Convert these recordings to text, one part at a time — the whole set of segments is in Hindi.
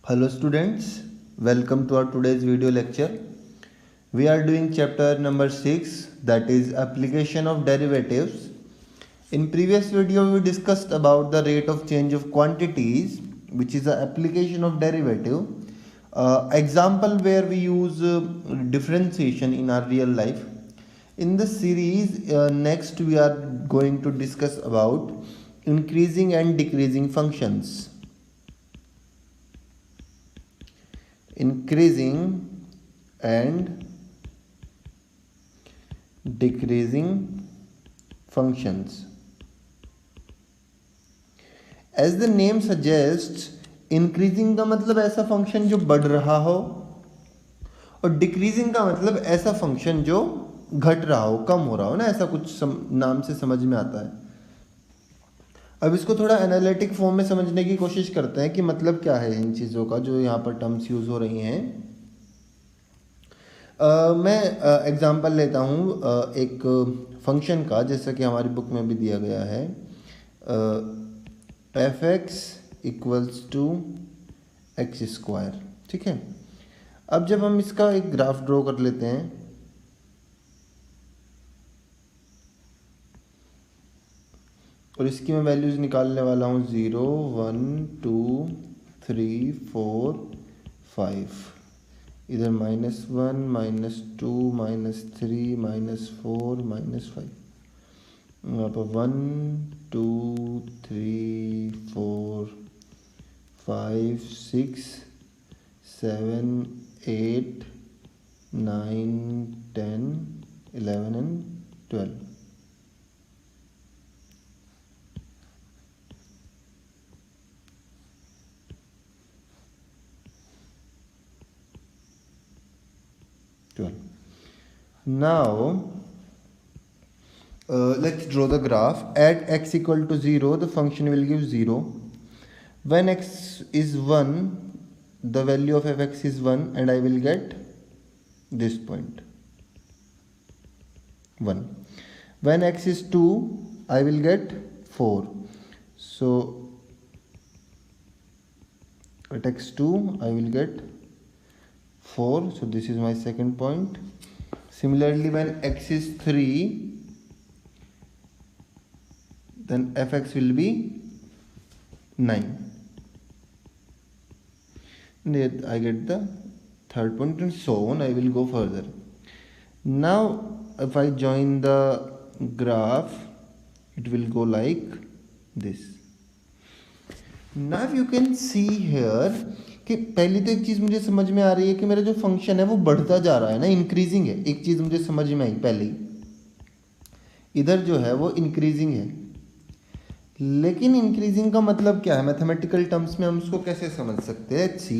Hello students, welcome to our today's video lecture. We are doing chapter number 6, that is application of derivatives. In previous video we discussed about the rate of change of quantities, which is the application of derivative. Example where we use differentiation in our real life. In this series, next we are going to discuss about increasing and decreasing functions. Increasing and decreasing functions. As the name suggests, increasing का मतलब ऐसा फंक्शन जो बढ़ रहा हो और डिक्रीजिंग का मतलब ऐसा फंक्शन जो घट रहा हो, कम हो रहा हो ना, ऐसा कुछ नाम से समझ में आता है। अब इसको थोड़ा एनालिटिक फॉर्म में समझने की कोशिश करते हैं कि मतलब क्या है इन चीज़ों का जो यहाँ पर टर्म्स यूज़ हो रही हैं। मैं एग्जांपल लेता हूँ एक फंक्शन का, जैसा कि हमारी बुक में भी दिया गया है, F x equals to X square. ठीक है, अब जब हम इसका एक ग्राफ ड्रॉ कर लेते हैं, और इसकी मैं वैल्यूज़ निकालने वाला हूँ 0, 1, 2, 3, 4, 5, इधर -1, -2, -3, -4, -5, यहाँ पर 1, 2, 3, 4, 5, 6, 7, 8, 9, 10, 11 and 12. Now let's draw the graph. At x equal to 0, the function will give 0. When x is 1, the value of fx is 1 and I will get this point 1. When x is 2, I will get 4. So at x2 I will get 4. So this is my second point. Similarly, when x is 3, then fx will be 9. And I get the third point, and so on. I will go further. Now, if I join the graph, it will go like this. Now you can see here कि पहली तो एक चीज़ मुझे समझ में आ रही है कि मेरा जो फंक्शन है वो बढ़ता जा रहा है ना, इंक्रीजिंग है। एक चीज़ मुझे समझ में आई पहले ही, इधर जो है वो इंक्रीजिंग है, लेकिन इंक्रीजिंग का मतलब क्या है मैथमेटिकल टर्म्स में, हम उसको कैसे समझ सकते हैं? Let's see.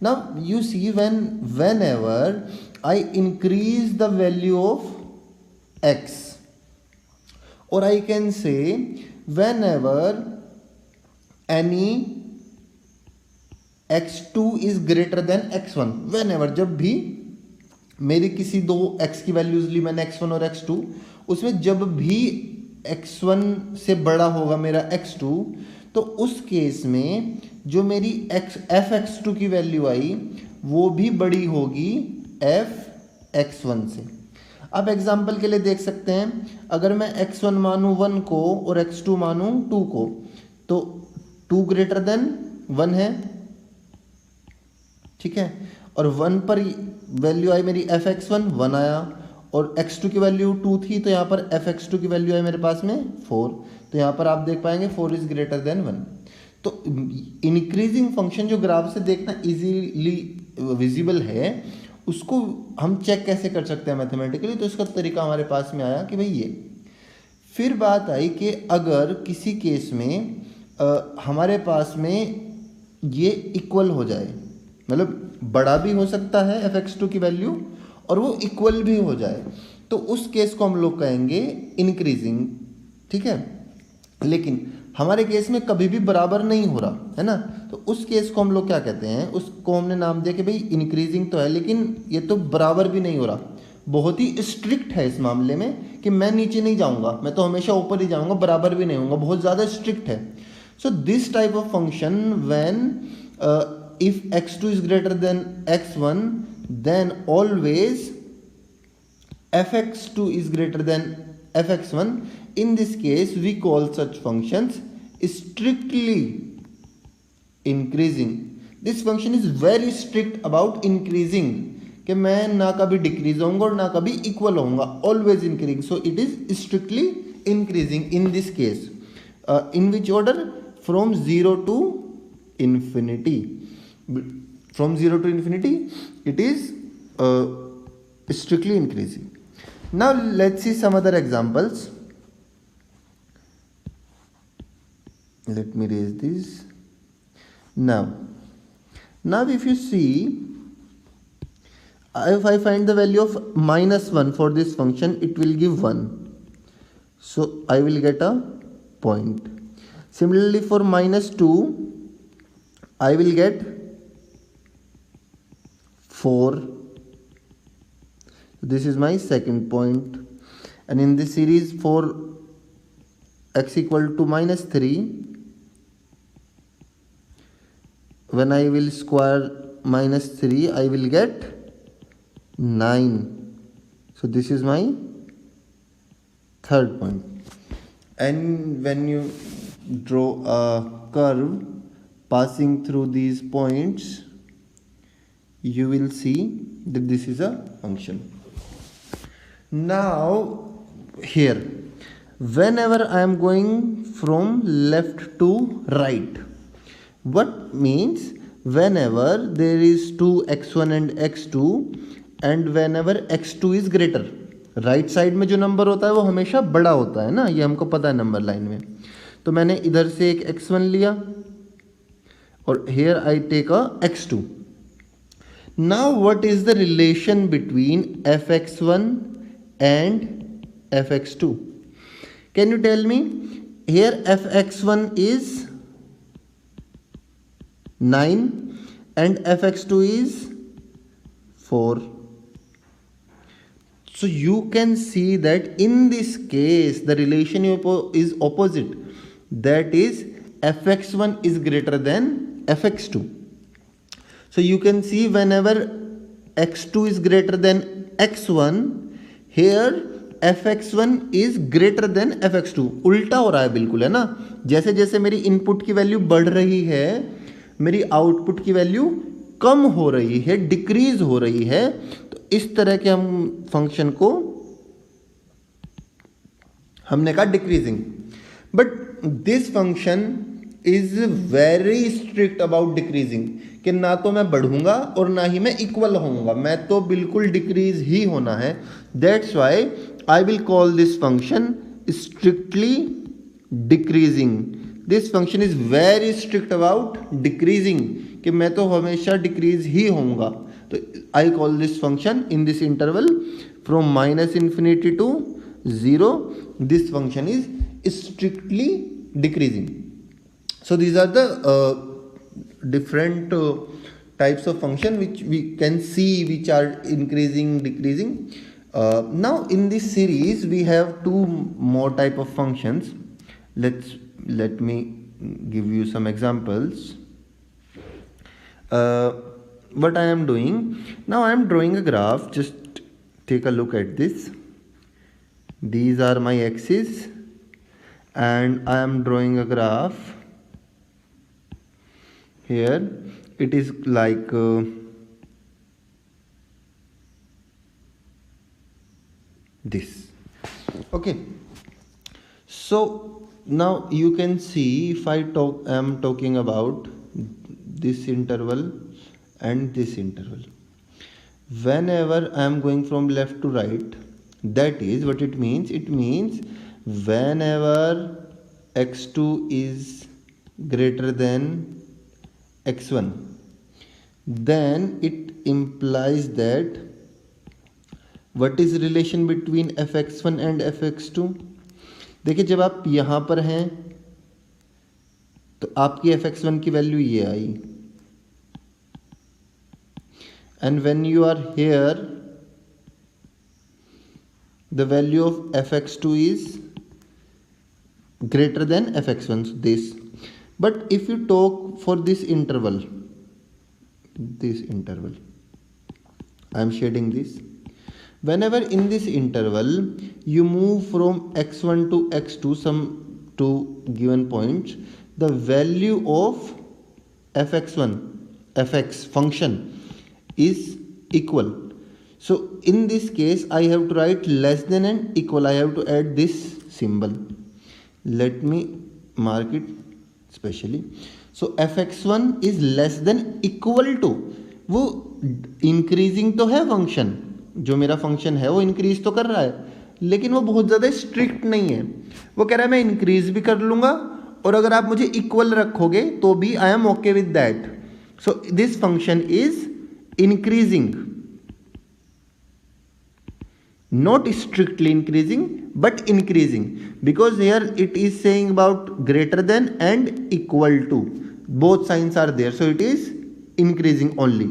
Now you see, whenever I increase the value of x, और I can say whenever any x2 is greater than x1, whenever, जब भी मेरी किसी दो x की वैल्यूज ली मैंने, x1 और x2, उसमें जब भी x1 से बड़ा होगा मेरा x2, तो उस केस में जो मेरी fx2 की वैल्यू आई वो भी बड़ी होगी fx1 से। अब एग्जाम्पल के लिए देख सकते हैं, अगर मैं x1 मानूँ 1 को और x2 मानूँ 2 को, तो 2 ग्रेटर देन 1 है, ठीक है, और 1 पर वैल्यू आई मेरी fx1 1 आया, और x2 की वैल्यू 2 थी, तो यहाँ पर fx2 की वैल्यू आई मेरे पास में 4, तो यहाँ पर आप देख पाएंगे 4 इज ग्रेटर देन 1। तो इंक्रीजिंग फंक्शन जो ग्राफ से देखना इजीली विजिबल है, उसको हम चेक कैसे कर सकते हैं मैथमेटिकली? तो इसका तरीका हमारे पास में आया कि भाई ये, फिर बात आई कि अगर किसी केस में हमारे पास में ये इक्वल हो जाए, मतलब बड़ा भी हो सकता है fx2 की वैल्यू और वो इक्वल भी हो जाए, तो उस केस को हम लोग कहेंगे इंक्रीजिंग। ठीक है, लेकिन हमारे केस में कभी भी बराबर नहीं हो रहा है ना, तो उस केस को हम लोग क्या कहते हैं? उसको हमने नाम दिया कि भाई इंक्रीजिंग तो है, लेकिन ये तो बराबर भी नहीं हो रहा। बहुत ही स्ट्रिक्ट है इस मामले में कि मैं नीचे नहीं जाऊंगा, मैं तो हमेशा ऊपर ही जाऊंगा, बराबर भी नहीं होऊंगा, बहुत ज़्यादा स्ट्रिक्ट है। So this type of function when if x2 is greater than x1, then always fx2 is greater than fx1. In this case we call such functions strictly increasing. This function is very strict about increasing, कि मैं ना कभी डिक्रीज होऊंगा और ना कभी इक्वल होऊंगा, always increasing. So it is strictly increasing in this case. In which order? From 0 to infinity. From 0 to infinity it is strictly increasing. Now let's see some other examples. Let me raise this. Now if you see, if I find the value of -1 for this function, it will give 1. So I will get a point. Similarly for -2, I will get 4. This is my second point. And in this series for x equal to -3, when I will square -3, I will get 9. So this is my third point. And when you draw a curve passing through these points, you will see that this is a function. Now here, whenever I am going from left to right, what means whenever there is 2x1 and x2 and whenever x2 is greater, right side में जो नंबर होता है वो हमेशा बड़ा होता है ना, ये हमको पता है नंबर लाइन में. तो मैंने इधर से एक x1 लिया और here I take a x2. Now what is the relation between fx1 and fx2? Can you tell me? Here fx1 is 9 and fx2 is 4. So you can see that in this case the relation is opposite, that is fx1 is greater than fx2. So you can see whenever x2 is greater than x1, here fx1 is greater than fx2. उल्टा हो रहा है बिल्कुल, है ना. जैसे जैसे मेरी इनपुट की वैल्यू बढ़ रही है, मेरी आउटपुट की वैल्यू कम हो रही है, डिक्रीज हो रही है. तो इस तरह के हम फंक्शन को हमने कहा decreasing. But this function is very strict about decreasing, कि ना तो मैं बढ़ूंगा और ना ही मैं इक्वल होऊंगा, मैं तो बिल्कुल डिक्रीज ही होना है. That's why I will call this function strictly decreasing. This function is very strict about decreasing, कि मैं तो हमेशा डिक्रीज ही होऊंगा. तो I call this function in this interval from -infinity to 0, this function is strictly decreasing. So these are the different types of function which we can see which are increasing, decreasing. Now in this series we have two more type of functions. Let me give you some examples. What I am doing now, I am drawing a graph. Just take a look at this. These are my axes and I am drawing a graph. Here it is like this. Okay, so now you can see, if I am talking about this interval and this interval, whenever I am going from left to right, that is what it means. It means whenever x2 is greater than x1, then it implies that what is relation between fx1 and fx2. देखिए, जब आप यहाँ पर हैं तो आपकी fx1 की वैल्यू ये आई, and when you are here the value of fx2 is greater than fx1, so this. But if you talk for this interval, this interval. I am shading this. Whenever in this interval you move from x1 to x2 some to given points, the value of fx function is equal. So in this case I have to write less than and equal. I have to add this symbol. Let me mark it specially. So fx1 is less than equal to, वो इंक्रीजिंग तो है फंक्शन, जो मेरा फंक्शन है वो इंक्रीज तो कर रहा है, लेकिन वो बहुत ज़्यादा स्ट्रिक्ट नहीं है. वो कह रहा है मैं इंक्रीज भी कर लूँगा और अगर आप मुझे इक्वल रखोगे तो भी I am okay with that. So this function is increasing, not strictly increasing but increasing, because here it is saying about greater than and equal to, both signs are there, so it is increasing only.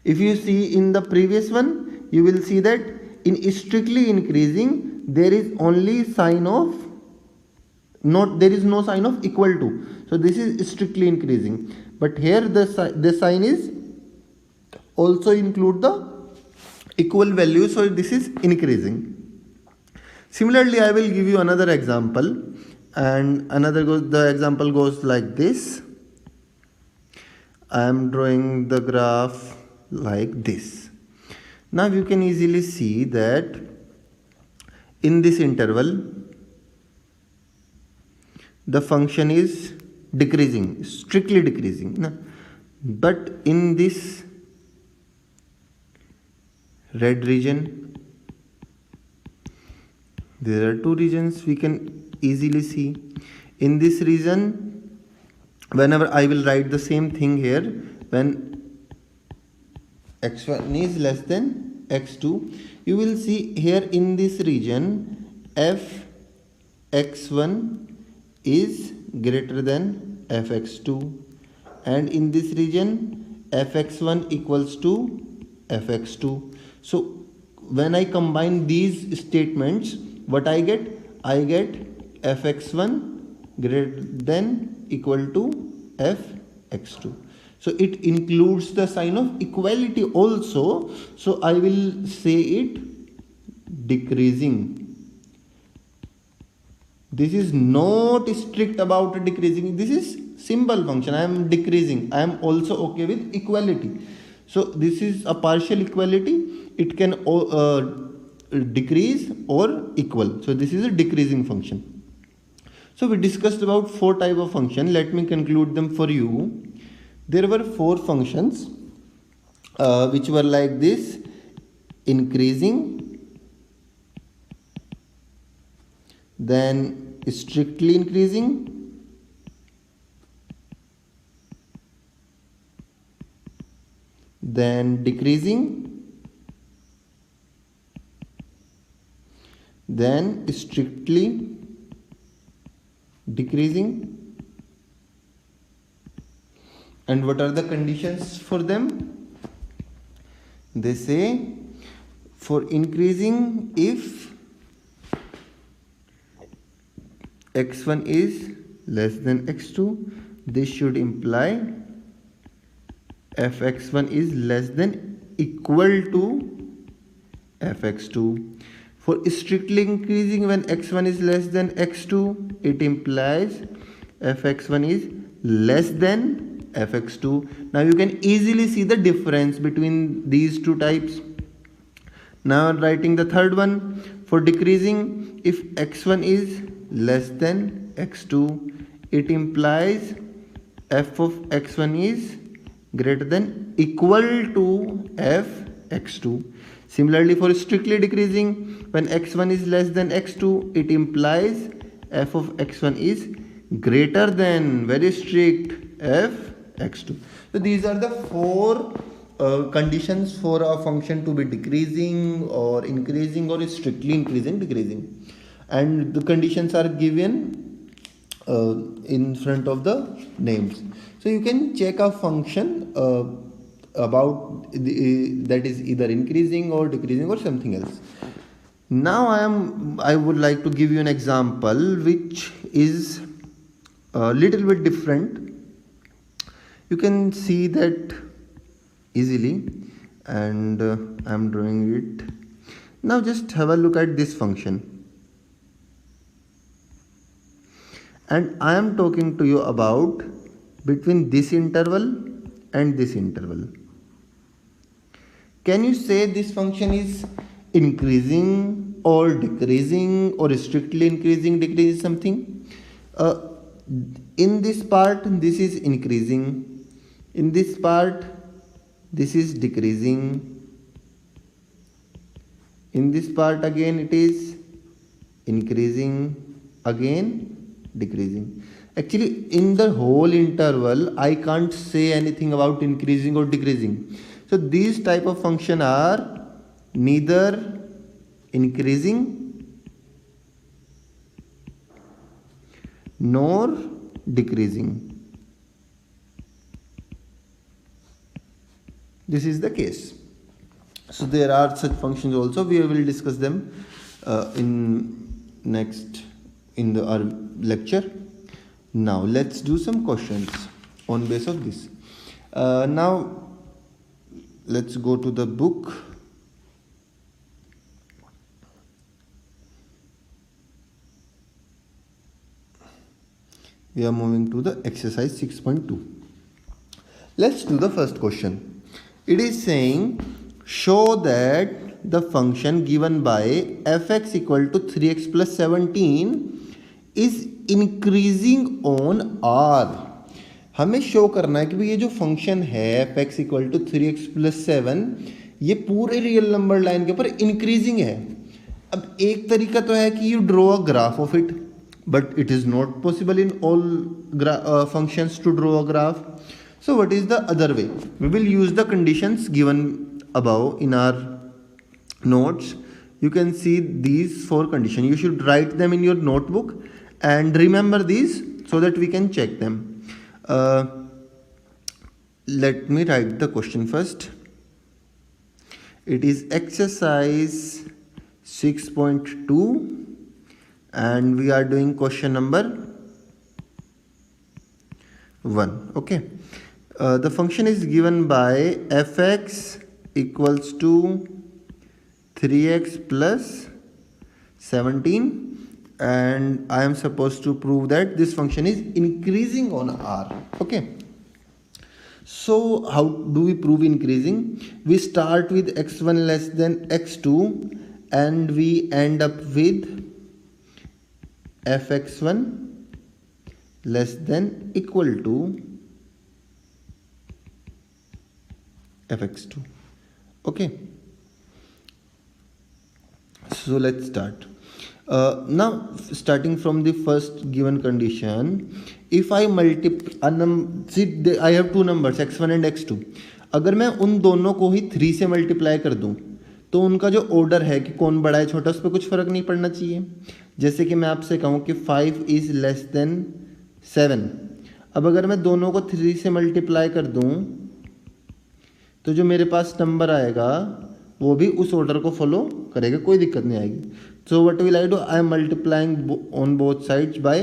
If you see in the previous one, you will see that in strictly increasing there is only sign of there is no sign of equal to, so this is strictly increasing, but here the sign is also include the equal value, so this is increasing. Similarly, I will give you another example, and the example goes like this. I am drawing the graph like this. Now you can easily see that in this interval the function is decreasing, strictly decreasing, but in this red region, there are two regions we can easily see. In this region, whenever I will write the same thing here, when x1 is less than x2, you will see here in this region fx1 is greater than fx2, and in this region fx1 equals to fx2. So when I combine these statements, what I get? I get fx1 greater than equal to fx2. So it includes the sign of equality also. So I will say it decreasing. This is not strict about decreasing. This is symbol function. I am decreasing. I am also okay with equality. So this is a partial equality. It can decrease or equal. So this is a decreasing function. So we discussed about 4 types of function. Let me conclude them for you. There were 4 functions which were like this: increasing, then strictly increasing, then decreasing, then strictly decreasing. And what are the conditions for them? They say for increasing, if x1 is less than x2, this should imply fx1 is less than equal to fx2. For strictly increasing, when x1 is less than x2, it implies fx1 is less than fx2. Now you can easily see the difference between these 2 types. Now writing the third one, for decreasing, if x1 is less than x2, it implies f of x1 is greater than equal to fx2. Similarly, for strictly decreasing, when x1 is less than x2, it implies f of x1 is greater than, very strict, fx2. So these are the 4 conditions for a function to be decreasing or increasing or strictly increasing, decreasing. And the conditions are given in front of the names. So you can check a function about that is either increasing or decreasing or something else. Now I would like to give you an example which is a little bit different. You can see that easily, and I am drawing it. Now just have a look at this function, and I am talking to you about between this interval and this interval. Can you say this function is increasing or decreasing, or strictly increasing, decreasing something? In this part, this is increasing. In this part, this is decreasing. In this part again, it is increasing, again decreasing. Actually, in the whole interval, I can't say anything about increasing or decreasing. So these type of function are neither increasing nor decreasing. This is the case. So there are such functions also. We will discuss them in our lecture. Now let's do some questions on base of this. Now let's go to the book. We are moving to the exercise 6.2. Let's do the first question. It is saying, show that the function given by fx equal to 3x plus 17 is increasing on r. हमें शो करना है कि भाई ये जो फंक्शन है fx equal to 3x plus 7 ये पूरे रियल नंबर लाइन के ऊपर इंक्रीजिंग है. अब एक तरीका तो है कि you draw a graph of it, but it is not possible in all functions to draw a graph. So what is the other way? We will use the conditions given above in our notes. You can see these 4 conditions. You should write them in your notebook and remember these so that we can check them. Let me write the question first. It is exercise 6.2 and we are doing question number 1. Okay, the function is given by fx equals to 3x plus 17 and I am supposed to prove that this function is increasing on r. Okay, so how do we prove increasing? We start with x1 less than x2 and we end up with fx1 less than equal to fx2. Okay, so let's start. Now starting from the first given condition, if I multiply I have two numbers x1 and x2. अगर मैं उन दोनों को ही 3 से मल्टीप्लाई कर दूं तो उनका जो ऑर्डर है कि कौन बड़ा है छोटा, उस पर कुछ फ़र्क नहीं पड़ना चाहिए. जैसे कि मैं आपसे कहूँ कि 5 इज़ लेस देन 7. अब अगर मैं दोनों को 3 से मल्टीप्लाई कर दूं तो जो मेरे पास नंबर आएगा वो भी उस ऑर्डर को फॉलो करेगा, कोई दिक्कत नहीं आएगी. So what will I do? I am multiplying on both sides by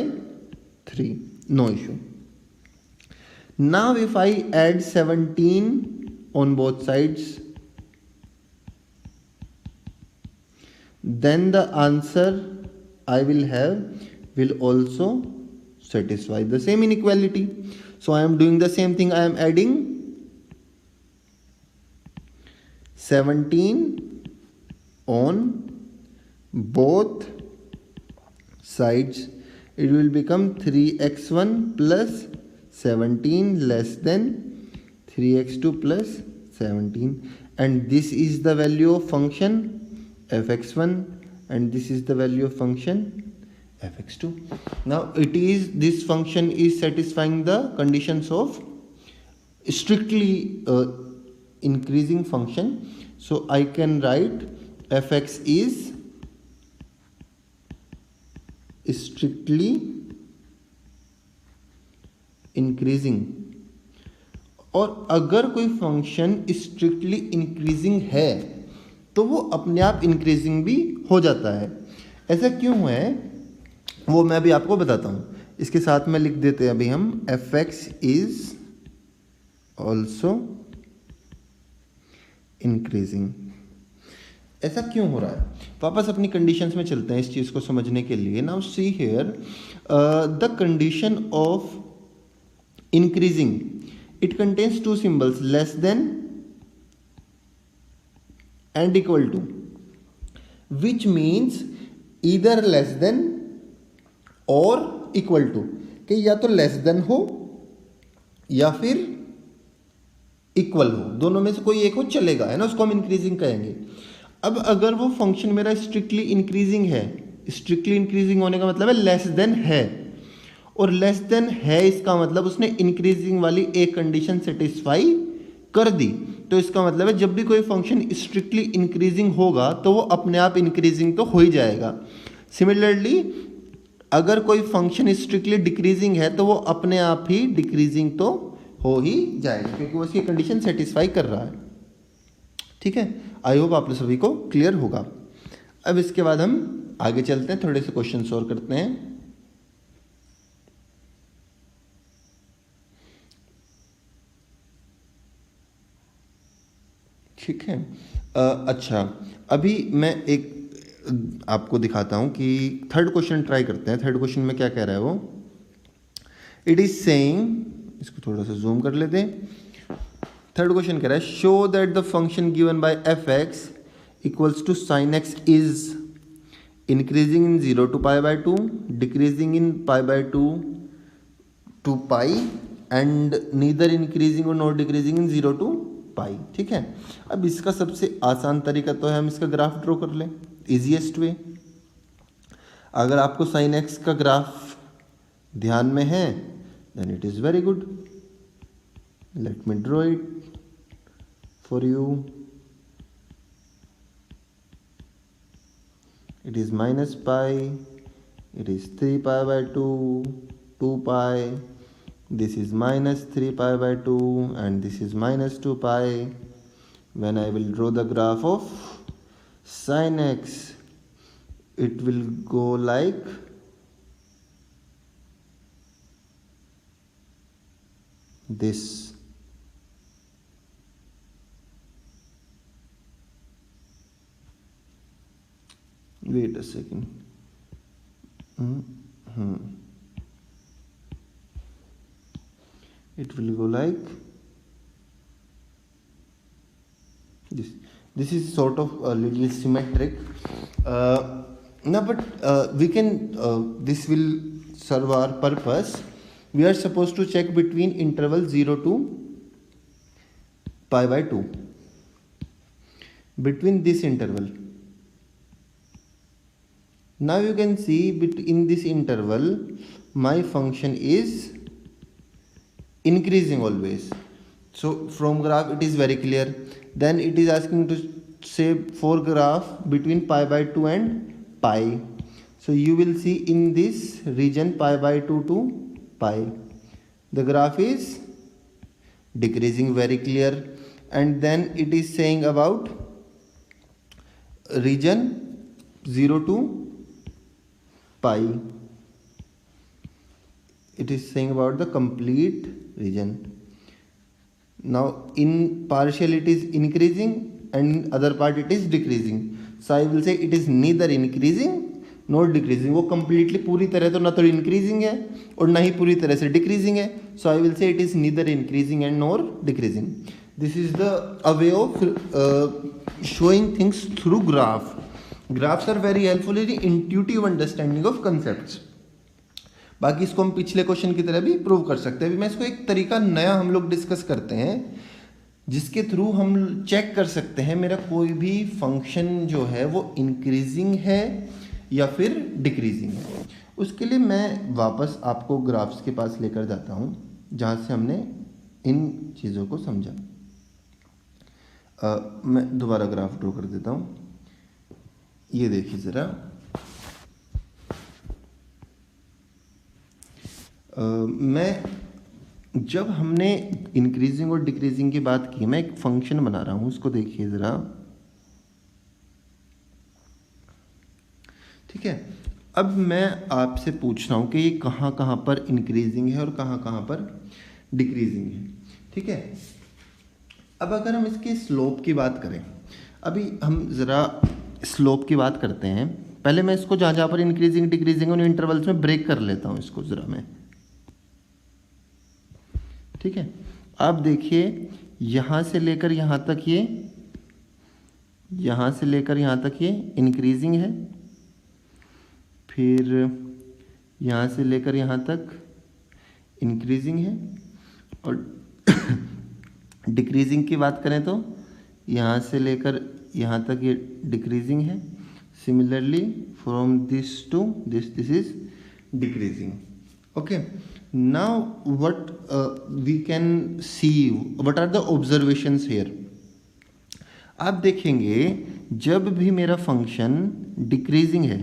3, no issue. Now if I add 17 on both sides, then the answer I will have will also satisfy the same inequality. So I am doing the same thing. I am adding 17 on both sides. It will become 3x1 plus 17 less than 3x2 plus 17, and this is the value of function fx1 and this is the value of function fx2. Now this function is satisfying the conditions of strictly increasing function. So I can write fx is strictly increasing. और अगर कोई फंक्शन स्ट्रिक्टली इंक्रीजिंग है तो वो अपने आप इंक्रीजिंग भी हो जाता है. ऐसा क्यों है वो मैं अभी आपको बताता हूँ. इसके साथ में लिख देते हैं अभी हम fx इज ऑल्सो इंक्रीजिंग। ऐसा क्यों हो रहा है? वापस अपनी कंडीशंस में चलते हैं इस चीज़ को समझने के लिए। Now see here the condition of increasing, it contains two symbols, less than and equal to, which means either less than और इक्वल टू, कि या तो लेस देन हो या फिर इक्वल हो, दोनों में से कोई एक हो चलेगा, है ना, उसको हम इंक्रीजिंग कहेंगे। अब अगर वो फंक्शन मेरा स्ट्रिक्टली इंक्रीजिंग है, स्ट्रिक्टली इंक्रीजिंग होने का मतलब है लेस देन है, और लेस देन है इसका मतलब उसने इंक्रीजिंग वाली एक कंडीशन सेटिस्फाई कर दी, तो इसका मतलब है जब भी कोई फंक्शन स्ट्रिक्टली इंक्रीजिंग होगा तो वो अपने आप इंक्रीजिंग तो हो ही जाएगा। सिमिलरली अगर कोई फंक्शन स्ट्रिक्टली डिक्रीजिंग है तो वो अपने आप ही डिक्रीजिंग तो हो ही जाएगा, क्योंकि वो उसकी कंडीशन सेटिस्फाई कर रहा है। ठीक है, आई होप आप सभी को क्लियर होगा। अब इसके बाद हम आगे चलते हैं, थोड़े से क्वेश्चन सॉल्व करते हैं। ठीक है, अच्छा, अभी मैं एक आपको दिखाता हूं कि थर्ड क्वेश्चन ट्राई करते हैं। थर्ड क्वेश्चन में क्या कह रहा है वो, इट इज सेइंग, इसको थोड़ा सा जूम कर लेते हैं। थर्ड क्वेश्चन कह रहा है show that the function given by f x equals to sine x is increasing in 0 to π/2, decreasing in π/2 to π, and neither increasing और नॉट डिक्रीजिंग इन 0 to π। ठीक है, अब इसका सबसे आसान तरीका तो है हम इसका ग्राफ ड्रॉ कर लें, इजीएस्ट वे। अगर आपको साइन एक्स का ग्राफ ध्यान में है then it is very good, let me draw it for you. It is -π, it is 3π/2, 2π, this is -3π/2 and this is -2π. When I will draw the graph of sin x, it will go like this. Wait a second. It will go like this. This is sort of a little symmetric. No, but we can. This will serve our purpose. We are supposed to check between interval 0 to π/2. Between this interval. Now you can see in this interval my function is increasing always. So from graph it is very clear. Then it is asking to say for graph between π/2 and π. So you will see in this region π/2 to π the graph is decreasing, very clear. And then it is saying about region 0 to π. It is saying about the complete region. Now in partial it is increasing and in other part it is decreasing. So I will say it is neither increasing nor decreasing. वो completely पूरी तरह तो ना तो increasing है और ना ही पूरी तरह से decreasing है. So I will say it is neither increasing and nor decreasing. This is the a way of showing things through graph. Graphs are very helpful in intuitive understanding of concepts. बाकी इसको हम पिछले क्वेश्चन की तरह भी प्रूव कर सकते हैं। अभी मैं इसको एक तरीका नया हम लोग डिस्कस करते हैं जिसके थ्रू हम चेक कर सकते हैं मेरा कोई भी फंक्शन जो है वो इंक्रीजिंग है या फिर डिक्रीजिंग है। उसके लिए मैं वापस आपको ग्राफ्स के पास लेकर जाता हूँ जहाँ से हमने इन चीज़ों को समझा। मैं दोबारा ग्राफ ड्रॉ कर देता हूँ। ये देखिए ज़रा, मैं जब हमने इंक्रीजिंग और डिक्रीजिंग की बात की, मैं एक फंक्शन बना रहा हूँ, उसको देखिए ज़रा। ठीक है, अब मैं आपसे पूछ रहा हूँ कि ये कहाँ कहाँ पर इंक्रीजिंग है और कहाँ कहाँ पर डिक्रीजिंग है। ठीक है, अब अगर हम इसकी स्लोप की बात करें, अभी हम ज़रा स्लोप की बात करते हैं। पहले मैं इसको जहाँ जहाँ पर इंक्रीजिंग डिक्रीजिंग उन इंटरवल्स में ब्रेक कर लेता हूँ इसको ज़रा मैं, ठीक है। अब देखिए यहाँ से लेकर यहाँ तक ये, यहाँ से लेकर यहाँ तक ये इंक्रीजिंग है, फिर यहाँ से लेकर यहाँ तक इंक्रीजिंग है, और डिक्रीजिंग की बात करें तो यहाँ से लेकर यहाँ तक ये डिक्रीजिंग है। Similarly from this to this, this is decreasing. Okay, now what we can see, what are the observations here. आप देखेंगे जब भी मेरा फंक्शन डिक्रीजिंग है,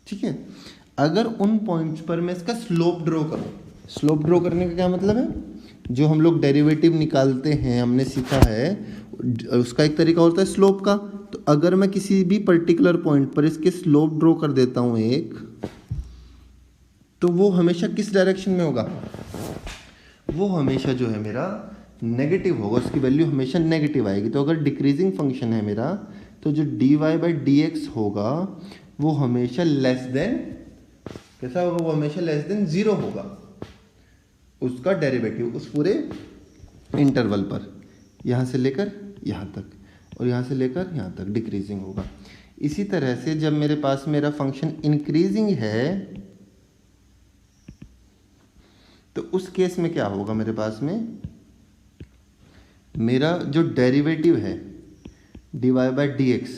ठीक है, अगर उन पॉइंट्स पर मैं इसका स्लोप ड्रॉ करूं, स्लोप ड्रॉ करने का क्या मतलब है, जो हम लोग डेरिवेटिव निकालते हैं हमने सीखा है उसका एक तरीका होता है स्लोप का। तो अगर मैं किसी भी पर्टिकुलर पॉइंट पर इसके स्लोप ड्रॉ कर देता हूं एक, तो वो हमेशा किस डायरेक्शन में होगा, वो हमेशा जो है मेरा नेगेटिव होगा, उसकी वैल्यू हमेशा नेगेटिव आएगी। तो अगर डिक्रीजिंग फंक्शन है मेरा, तो जो dy/dx होगा वो हमेशा लेस देन, कैसा होगा, वो हमेशा लेस देन 0 होगा, उसका डेरिवेटिव उस पूरे इंटरवल पर, यहाँ से लेकर यहाँ तक और यहाँ से लेकर यहाँ तक डिक्रीजिंग होगा। इसी तरह से जब मेरे पास मेरा फंक्शन इंक्रीजिंग है, तो उस केस में क्या होगा, मेरे पास में मेरा जो डेरिवेटिव है dy/dx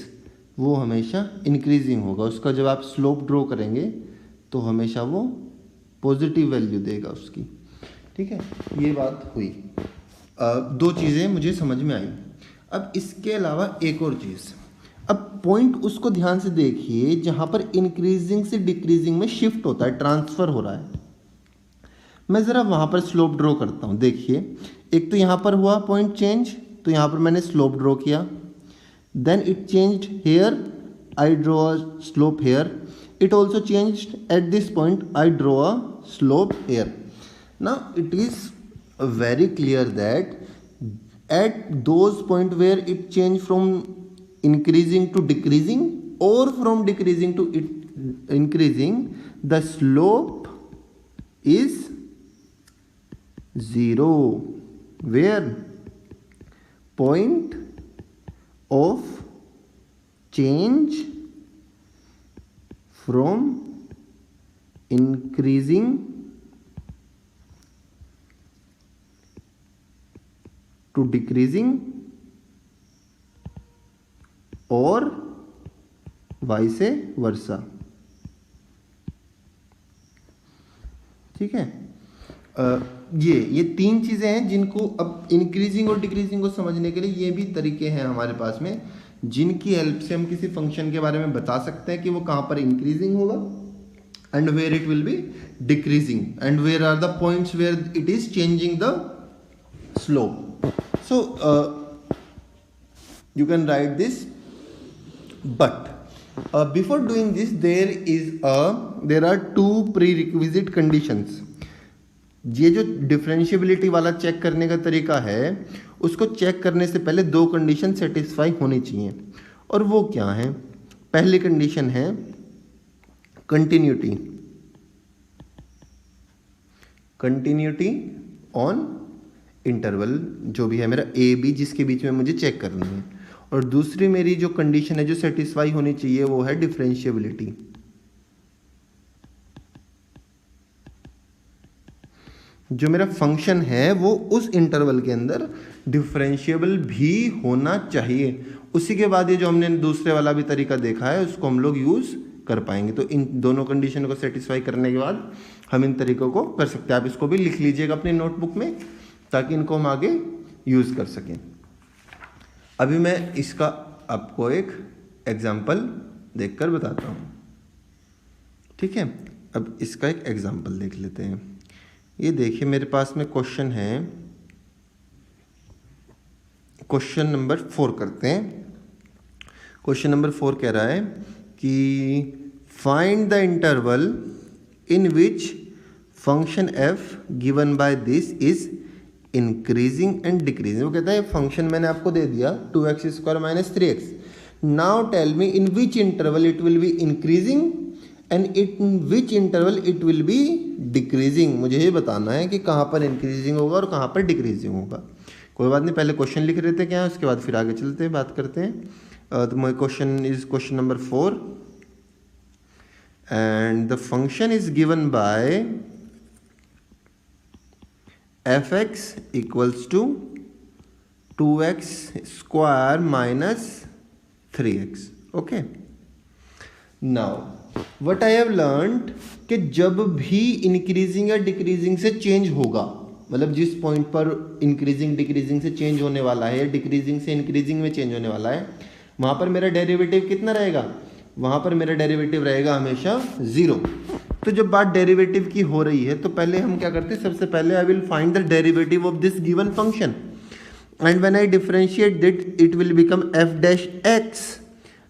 वो हमेशा इंक्रीजिंग होगा। उसका जब आप स्लोप ड्रॉ करेंगे तो हमेशा वो पॉजिटिव वैल्यू देगा उसकी, ठीक है। ये बात हुई, दो चीज़ें मुझे समझ में आई। अब इसके अलावा एक और चीज़, अब पॉइंट उसको ध्यान से देखिए जहाँ पर इंक्रीजिंग से डिक्रीजिंग में शिफ्ट होता है, ट्रांसफ़र हो रहा है। मैं ज़रा वहाँ पर स्लोप ड्रॉ करता हूँ। देखिए, एक तो यहाँ पर हुआ पॉइंट चेंज, तो यहाँ पर मैंने स्लोप ड्रॉ किया, then it changed here, I draw a slope here, it also changed at this point, I draw a slope here. Now it is very clear that at those point where it changed from increasing to decreasing or from decreasing to increasing, the slope is 0, where point of change from increasing to decreasing और वाइस वर्सा, ठीक है। ये तीन चीज़ें हैं जिनको अब इंक्रीजिंग और डिक्रीजिंग को समझने के लिए ये भी तरीके हैं हमारे पास में, जिनकी हेल्प से हम किसी फंक्शन के बारे में बता सकते हैं कि वो कहाँ पर इंक्रीजिंग होगा and where it will be decreasing and where are the points where it is changing the slope. So you can write this, but before doing this there are two prerequisite conditions. ये जो डिफरेंशिएबिलिटी वाला चेक करने का तरीका है, उसको चेक करने से पहले दो कंडीशन सेटिस्फाई होनी चाहिए, और वो क्या है। पहली कंडीशन है कंटिन्यूटी, कंटिन्यूटी ऑन इंटरवल जो भी है मेरा ए बी, जिसके बीच में मुझे चेक करनी है। और दूसरी मेरी जो कंडीशन है जो सेटिस्फाई होनी चाहिए वो है डिफरेंशिएबिलिटी। जो मेरा फंक्शन है वो उस इंटरवल के अंदर डिफरेंशिएबल भी होना चाहिए। उसी के बाद ये जो हमने दूसरे वाला भी तरीका देखा है उसको हम लोग यूज़ कर पाएंगे। तो इन दोनों कंडीशन को सेटिस्फाई करने के बाद हम इन तरीकों को कर सकते हैं। आप इसको भी लिख लीजिएगा अपनी नोटबुक में ताकि इनको हम आगे यूज़ कर सकें। अभी मैं इसका आपको एक एग्जाम्पल देखकर बताता हूँ, ठीक है। अब इसका एक एग्जाम्पल देख लेते हैं। ये देखिए मेरे पास में क्वेश्चन है, क्वेश्चन नंबर 4 करते हैं। क्वेश्चन नंबर 4 कह रहा है कि find the interval in which function f given by this is increasing and decreasing. वो कहता है फंक्शन मैंने आपको दे दिया 2x² minus 3x, now tell me in which interval it will be increasing and in which interval it will be decreasing. मुझे ये बताना है कि कहाँ पर इंक्रीजिंग होगा और कहाँ पर डिक्रीजिंग होगा। कोई बात नहीं, पहले क्वेश्चन लिख रहे थे क्या, उसके बाद फिर आगे चलते हैं, बात करते हैं। तो my question is question number 4 and the function is given by fx equals to 2x² minus 3x. Okay. Now what I have learned कि जब भी इंक्रीजिंग या डिक्रीजिंग से चेंज होगा, मतलब जिस पॉइंट पर इंक्रीजिंग डिक्रीजिंग से चेंज होने वाला है या डिक्रीजिंग से इंक्रीजिंग में चेंज होने वाला है, वहाँ पर मेरा डेरिवेटिव कितना रहेगा, वहाँ पर मेरा डेरिवेटिव रहेगा हमेशा 0। तो जब बात डेरिवेटिव की हो रही है तो पहले हम क्या करते हैं, सबसे पहले I will find the derivative of this given function and when I differentiate that it will become f'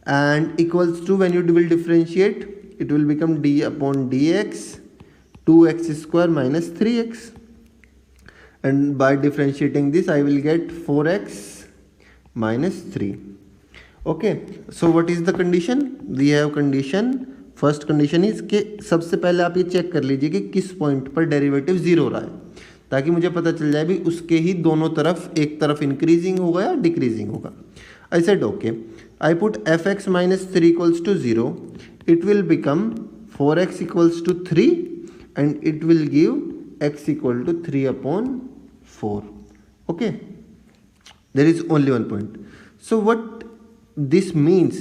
and equals to, when you will differentiate it will become d upon dx 2x² minus 3x, and by differentiating this I will get 4x minus 3. Okay, so what is the condition? We have condition, first condition is कि सबसे पहले आप ये चेक कर लीजिए कि किस पॉइंट पर डेरिवेटिव 0 हो रहा है, ताकि मुझे पता चल जाए भी उसके ही दोनों तरफ, एक तरफ इंक्रीजिंग होगा या डिक्रीजिंग होगा। I said okay, I put fx minus 3 equals to 0, it will become 4x equals to 3 and it will give x equal to 3 upon 4. Okay, there is only one point. So what this means?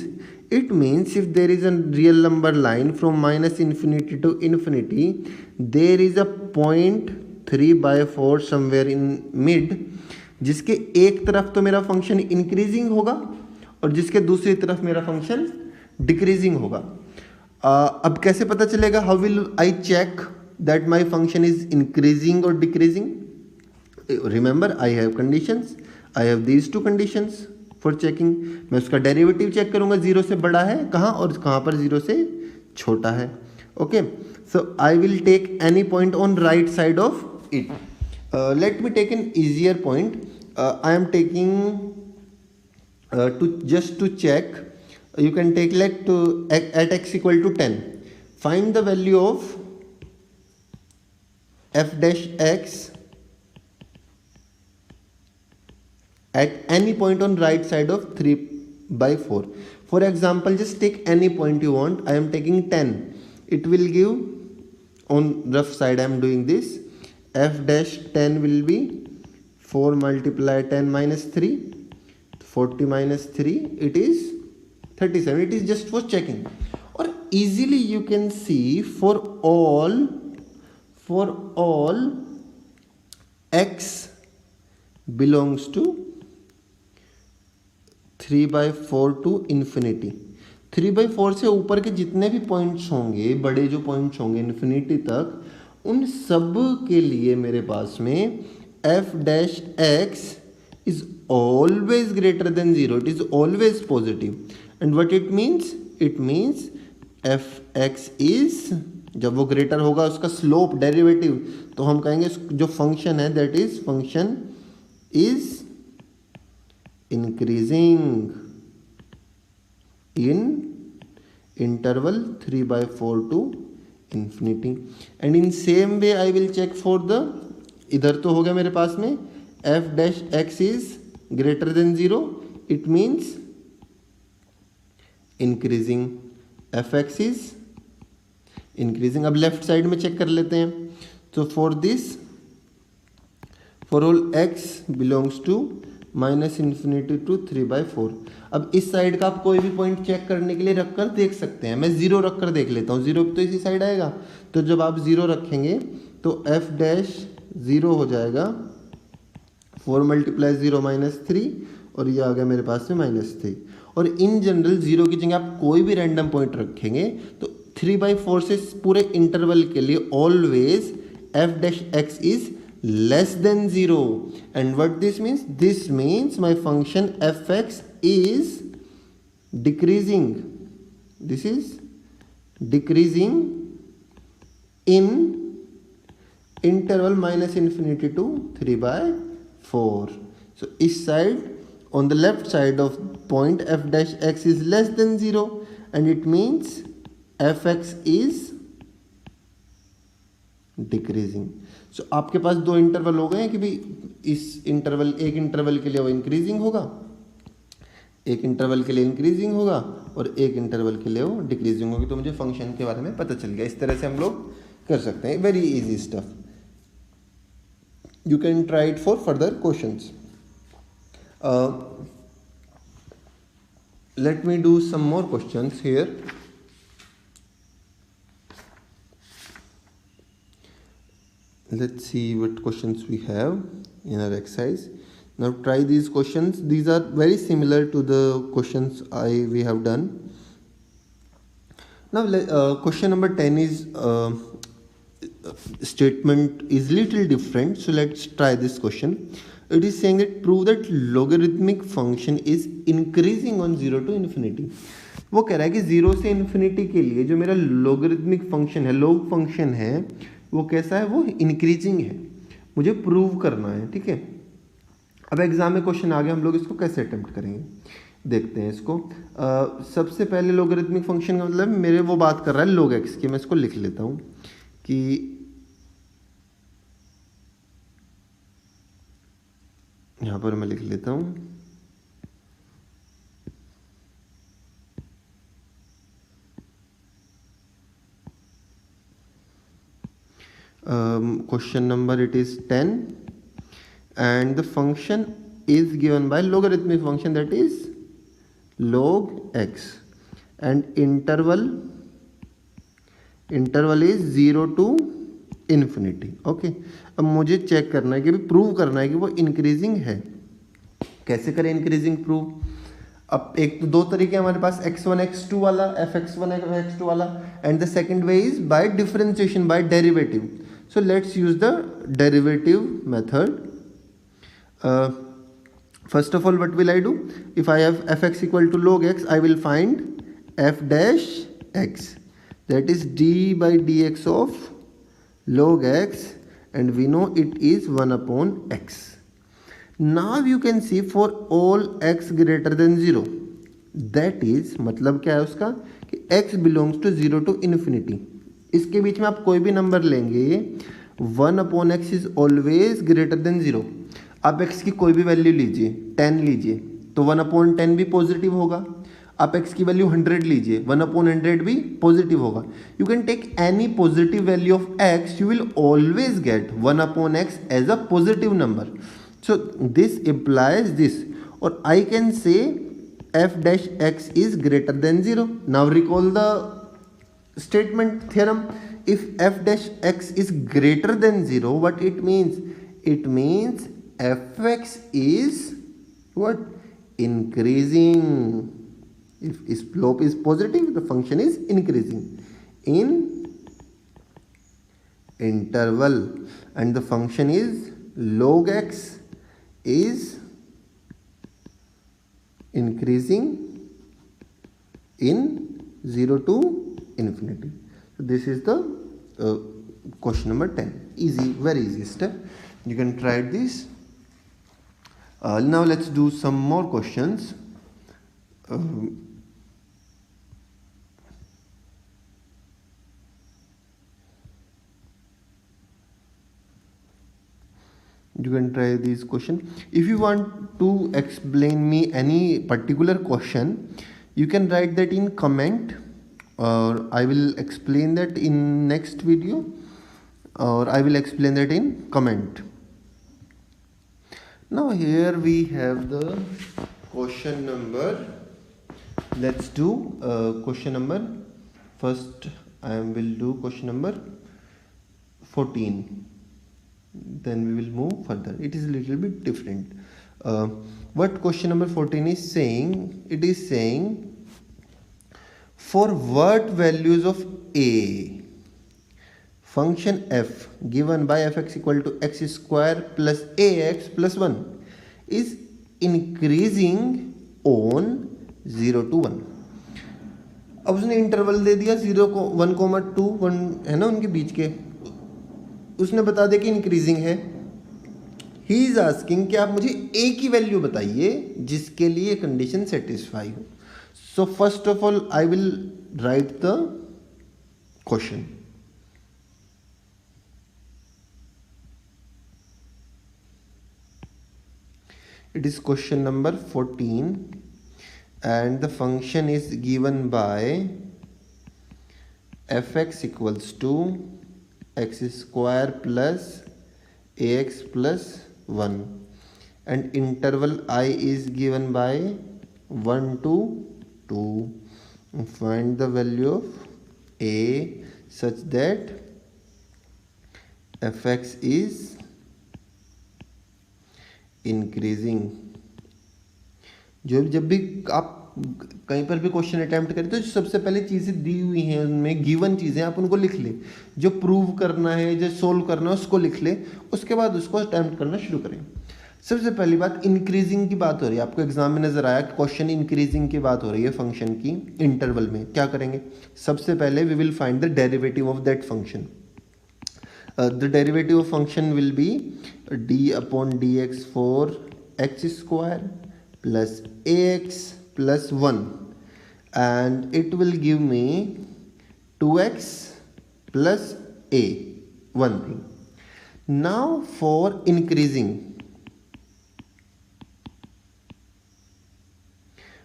It means if there is a real number line from minus infinity to infinity, there is a point 3/4 somewhere in mid, जिसके एक तरफ तो मेरा फंक्शन इंक्रीजिंग होगा और जिसके दूसरी तरफ मेरा फंक्शन डिक्रीजिंग होगा। अब कैसे पता चलेगा? How will I check that my function is increasing और decreasing? Remember I have conditions, I have these two conditions for checking. मैं उसका डेरिवेटिव चेक करूंगा, 0 से बड़ा है कहाँ और कहाँ पर 0 से छोटा है। Okay, so I will take any point on right side of it. Let me take an easier point. I am taking to check. You can take at x equal to 10. Find the value of f' at any point on right side of 3/4. For example, just take any point you want. I am taking 10. It will give, on rough side I am doing this, f' will be 4 multiply 10 minus 3, 40 minus 3, it is 37. It is just for checking. Or easily you can see for all x belongs to 3/4 to infinity. 3/4 से ऊपर के जितने भी पॉइंट्स होंगे, बड़े जो पॉइंट्स होंगे इन्फिनिटी तक, उन सब के लिए मेरे पास में f' is always greater than 0. It is always positive. And what it means? It means fx is, जब वो ग्रेटर होगा उसका स्लोप डेरिवेटिव, तो हम कहेंगे जो फंक्शन है that is function is increasing in interval 3/4 to infinity. And in same way I will check for the, इधर तो हो गया मेरे पास में f' is greater than 0, it means increasing, fx is increasing. अब लेफ्ट साइड में चेक कर लेते हैं। तो for this, for all x belongs to -infinity to 3/4। अब इस साइड का आप कोई भी पॉइंट चेक करने के लिए रखकर देख सकते हैं। मैं 0 रखकर देख लेता हूँ, 0 तो इसी साइड आएगा। तो जब आप 0 रखेंगे तो f' 0 हो जाएगा, 4 multiply 0 minus 3, और ये आ गया मेरे पास में -3। और इन जनरल 0 की जगह आप कोई भी रैंडम पॉइंट रखेंगे तो 3/4 से पूरे इंटरवल के लिए always f' is less than 0. And what this means? This means my function fx is decreasing. This is decreasing in interval -infinity to 3/4. 4. So इस side on the left side of point f dash x is less than 0 and it means fx is decreasing. So आपके पास दो इंटरवल हो गए हैं कि भाई इस इंटरवल, एक इंटरवल के लिए वो इंक्रीजिंग होगा, एक इंटरवल के लिए इंक्रीजिंग होगा और एक इंटरवल के लिए वो डिक्रीजिंग होगी. तो मुझे फंक्शन के बारे में पता चल गया. इस तरह से हम लोग कर सकते हैं. Very easy stuff. You can try it for further questions. Let me do some more questions here. Let's see what questions we have in our exercise. Now try these questions. These are very similar to the questions we have done. Now question number 10 is statement is little different. So let's try this question. It is saying that prove that logarithmic function is increasing on 0 to infinity. वो कह रहा है कि 0 से इन्फिनिटी के लिए जो मेरा लोगरिथमिक फंक्शन है, लॉग फंक्शन है, वो कैसा है, वो इंक्रीजिंग है. मुझे प्रूव करना है. ठीक है. अब एग्जाम में क्वेश्चन आ गया, हम लोग इसको कैसे अटेम्प्ट करेंगे देखते हैं इसको. सबसे पहले लोगरिथमिक फंक्शन का मतलब मेरे वो बात कर रहा है log x की. मैं इसको लिख लेता हूँ कि यहाँ पर मैं लिख लेता हूँ question number it is 10 and the function is given by logarithmic function, that is log x, and interval is 0 to infinity. Okay. अब मुझे चेक करना है कि प्रूव करना है कि वो इंक्रीजिंग है. कैसे करें इंक्रीजिंग प्रूव? अब एक तो दो तरीके हमारे पास, x1 x2 वाला, fx1 fx2 वाला, and the second way is by differentiation, by derivative. So let's use the derivative method. First of all, what will I do? If I have fx equal to log x, I will find f dash x, that is d by dx of log x, and we know it is 1 upon x. Now you can see for all x greater than 0, that is मतलब क्या है उसका कि x belongs to 0 to infinity. इसके बीच में आप कोई भी नंबर लेंगे, 1 upon x is always greater than 0. आप x की कोई भी वैल्यू लीजिए, 10 लीजिए, तो 1 अपॉन 10 भी पॉजिटिव होगा. आप x की वैल्यू 100 लीजिए, 1 अपॉन 100 भी पॉजिटिव होगा. You can take any positive value of x, you will always get 1 upon x as a positive number. So this implies this, और I can say f dash x is greater than 0. Now recall the statement theorem. If f dash x is greater than 0, what it means? It means fx is what? Increasing. If slope is positive, the function is increasing in interval, and the function is log x is increasing in 0 to infinity. So this is the question number 10. Easy, very easy step. You can try this. Now let's do some more questions. You can try this question. If you want to explain me any particular question, you can write that in comment, or I will explain that in next video, or I will explain that in comment. Now here we have the question number. Let's do question number. First I will do question number 14. Then we will move further. It is a little bit different. What question number 14 is saying? It is saying for what values of a function f given by fx equal to x square plus ax plus 1 is increasing on 0 to 1. अब उसने इंटरवल दे दिया 0 को 1,2 1 है ना उनके बीच के, उसने बता दिया कि इंक्रीजिंग है. ही इज आस्किंग कि आप मुझे ए की वैल्यू बताइए जिसके लिए कंडीशन सेटिस्फाई हो. So first of all I will write the question. It is question number 14 and the function is given by fx equals to x square plus ax plus 1 and interval I is given by 1 to 2. Find the value of a such that fx is increasing. जब भी आप कहीं पर भी क्वेश्चन अटेम्प्ट करें तो सबसे पहले चीज़ें दी हुई हैं उनमें गिवन चीज़ें आप उनको लिख ले. जो प्रूव करना है जो सोल्व करना है उसको लिख ले, उसके बाद उसको अटेम्प्ट करना शुरू करें. सबसे पहली बात इंक्रीजिंग की बात हो रही है. आपको एग्जाम में नजर आया कि क्वेश्चन इंक्रीजिंग की बात हो रही है फंक्शन की इंटरवल में. क्या करेंगे? सबसे पहले we will find the derivative of that function. The derivative of function will be d upon dx for x square plus ax plus 1 and it will give me 2x plus a, one thing. Now for increasing,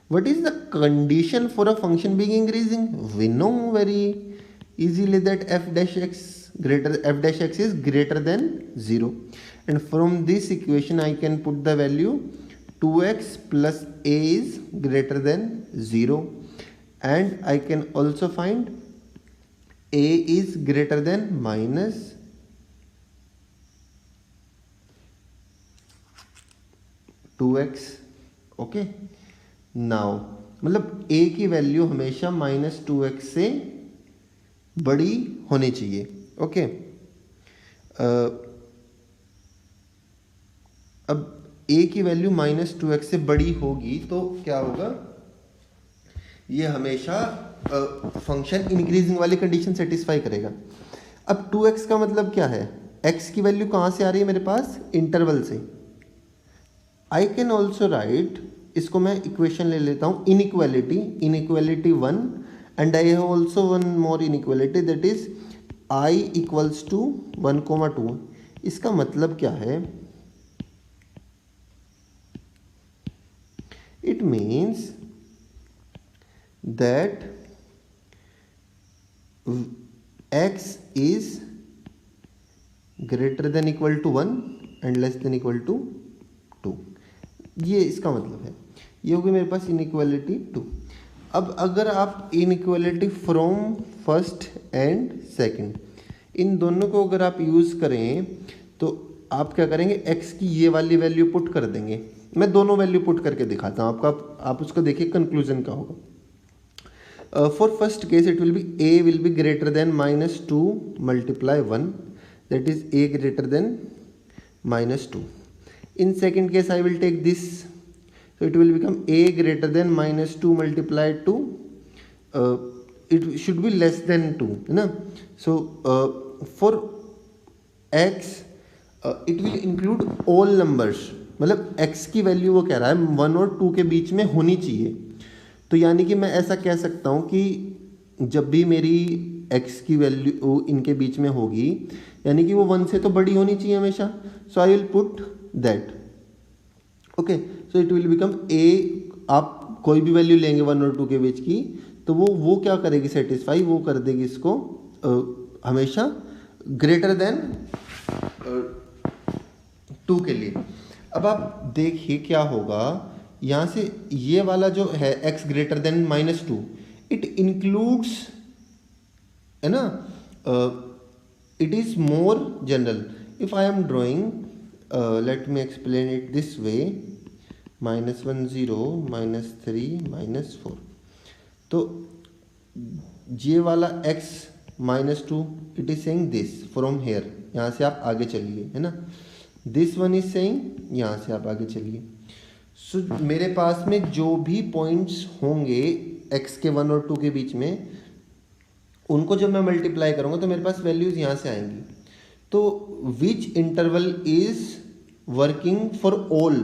what is the condition for a function being increasing? We know very easily that f dash x is greater than 0 and from this equation I can put the value 2x plus a is greater than 0 and I can also find a is greater than minus 2x. Okay, now मतलब a की वैल्यू हमेशा -2x से बड़ी होनी चाहिए. ओके, अब a की वैल्यू -2x से बड़ी होगी तो क्या होगा? ये हमेशा फंक्शन इंक्रीजिंग वाली कंडीशन सेटिस्फाई करेगा. अब 2x का मतलब क्या है? x की वैल्यू कहाँ से आ रही है मेरे पास? इंटरवल से. आई कैन ऑल्सो राइट, इसको मैं इक्वेशन ले लेता हूँ, inequality 1 and I have also one more inequality that is i equals to 1,2. इसका मतलब क्या है? It means that x is greater than equal to 1 and less than equal to 2. ये इसका मतलब है. ये होगी मेरे पास इनइक्वालिटी 2. अब अगर आप inequality from first and second in दोनों को अगर आप यूज़ करें तो आप क्या करेंगे? x की ये वाली वैल्यू पुट कर देंगे. मैं दोनों वैल्यू पुट करके दिखाता हूँ आपको, आप उसको देखिए कंक्लूजन क्या होगा. For first case it will B a will be greater than -2 multiply 1 that is a greater than -2. In second case I will take this, so it will become a greater than -2 multiplied to it should be less than 2 है ना. So for x it will include all numbers, मतलब x की वैल्यू वो कह रहा है 1 और 2 के बीच में होनी चाहिए. तो यानी कि मैं ऐसा कह सकता हूँ कि जब भी मेरी x की वैल्यू इनके बीच में होगी यानी कि वो 1 से तो बड़ी होनी चाहिए हमेशा. So I will put that. Okay, so it will become a. आप कोई भी वैल्यू लेंगे 1 और 2 के बीच की तो वो क्या करेगी? सेटिस्फाई वो कर देगी इसको हमेशा ग्रेटर देन 2 के लिए. अब आप देखिए क्या होगा यहाँ से. ये वाला जो है x greater than -2 it includes, है ना, it is more general. If I am drawing, let me explain it this way, -1 0 -3 -4. तो ये वाला x -2 it is saying this from here, यहाँ से आप आगे चलिए, है ना. दिस वन इज सेइंग यहाँ से आप आगे चलिए. सो मेरे पास में जो भी पॉइंट्स होंगे x के 1 और 2 के बीच में उनको जब मैं मल्टीप्लाई करूँगा तो मेरे पास वैल्यूज़ यहाँ से आएंगी. तो which interval is working for all,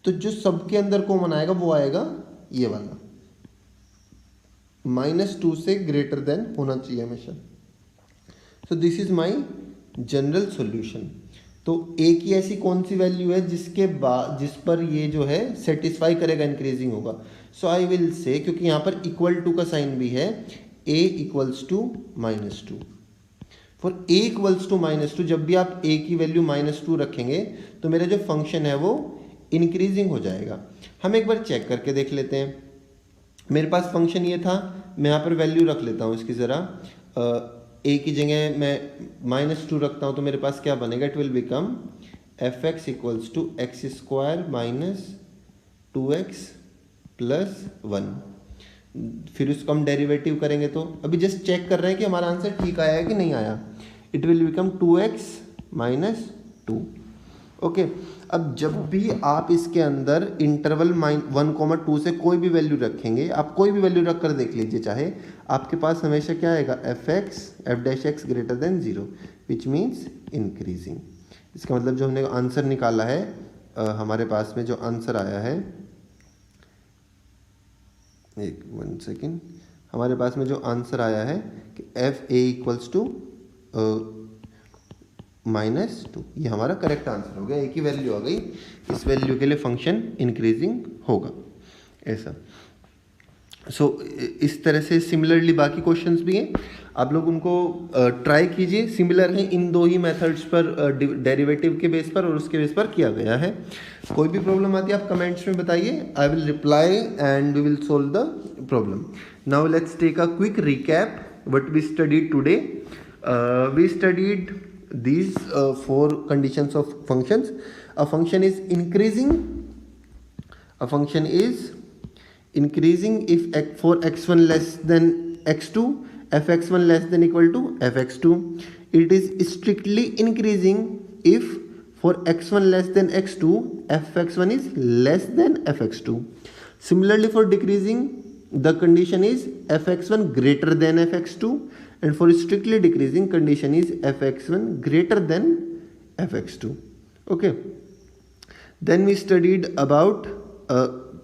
तो जो सबके अंदर कॉमन आएगा वो आएगा ये वाला, -2 से ग्रेटर देन होना चाहिए हमेशा। So this is my general solution. तो ए की ऐसी कौन सी वैल्यू है जिस पर ये जो है सेटिस्फाई करेगा, इंक्रीजिंग होगा। सो आई विल से, क्योंकि यहाँ पर इक्वल टू का साइन भी है, a equals to -2। For a equals to -2, जब भी आप a की वैल्यू -2 रखेंगे तो मेरा जो फंक्शन है वो इंक्रीजिंग हो जाएगा। हम एक बार चेक करके देख लेते हैं। मेरे पास फंक्शन ये था, मैं यहाँ पर वैल्यू रख लेता हूँ इसकी ज़रा। a की जगह मैं -2 रखता हूँ तो मेरे पास क्या बनेगा, it will become fx equals to x² - 2x + 1। फिर उसको हम डेरिवेटिव करेंगे तो अभी जस्ट चेक कर रहे हैं कि हमारा आंसर ठीक आया है कि नहीं आया। It will become 2x - 2। Okay, अब जब भी आप इसके अंदर इंटरवल 1,2 से कोई भी वैल्यू रखेंगे, आप कोई भी वैल्यू रख कर देख लीजिए चाहे, आपके पास हमेशा क्या आएगा, f(x) greater than 0, which means increasing. इसका मतलब जो हमने आंसर निकाला है, हमारे पास में जो आंसर आया है, वन सेकेंड, हमारे पास में जो आंसर आया है कि fa इक्वल्स टू -2, ये हमारा करेक्ट आंसर हो गया। एक ही वैल्यू आ गई, इस वैल्यू के लिए फंक्शन इंक्रीजिंग होगा, ऐसा। सो इस तरह से सिमिलरली बाकी क्वेश्चंस भी हैं, आप लोग उनको ट्राई कीजिए। सिमिलर है इन दो ही मेथड्स पर, डेरिवेटिव के बेस पर और उसके बेस पर किया गया है। कोई भी प्रॉब्लम आती है आप कमेंट्स में बताइए, I will reply and we will solve the problem. Now let's take a quick recap what we studied today. We studied these 4 conditions of functions. A function is increasing if for x1 less than x2, fx1 less than equal to fx2. It is strictly increasing if for x1 less than x2, fx1 is less than fx2. Similarly for decreasing, the condition is fx1 greater than fx2, and for strictly decreasing, condition is fx1 greater than fx2. Okay, then we studied about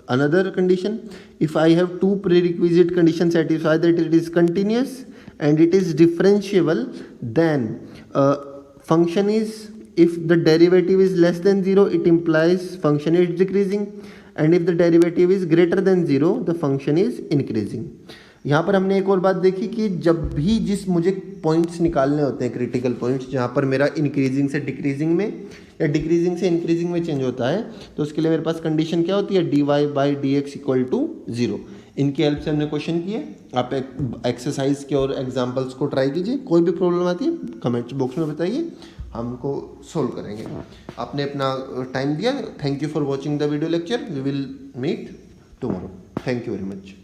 another condition. If I have two prerequisite conditions satisfied, that it is continuous and it is differentiable, then function is, if the derivative is less than 0, it implies function is decreasing, and if the derivative is greater than 0, the function is increasing. यहाँ पर हमने एक और बात देखी कि जब भी मुझे पॉइंट्स निकालने होते हैं, क्रिटिकल पॉइंट्स, जहाँ पर मेरा इंक्रीजिंग से डिक्रीजिंग में या डिक्रीजिंग से इंक्रीजिंग में चेंज होता है, तो उसके लिए मेरे पास कंडीशन क्या होती है, dy/dx इक्वल टू 0। इनकी हेल्प से हमने क्वेश्चन किए। आप एक्सरसाइज के और एग्जाम्पल्स को ट्राई कीजिए। कोई भी प्रॉब्लम आती है कमेंट्स बॉक्स में बताइए, हमको सोल्व करेंगे। आपने अपना टाइम दिया, thank you for watching the video lecture. We will meet tomorrow. Thank you very much.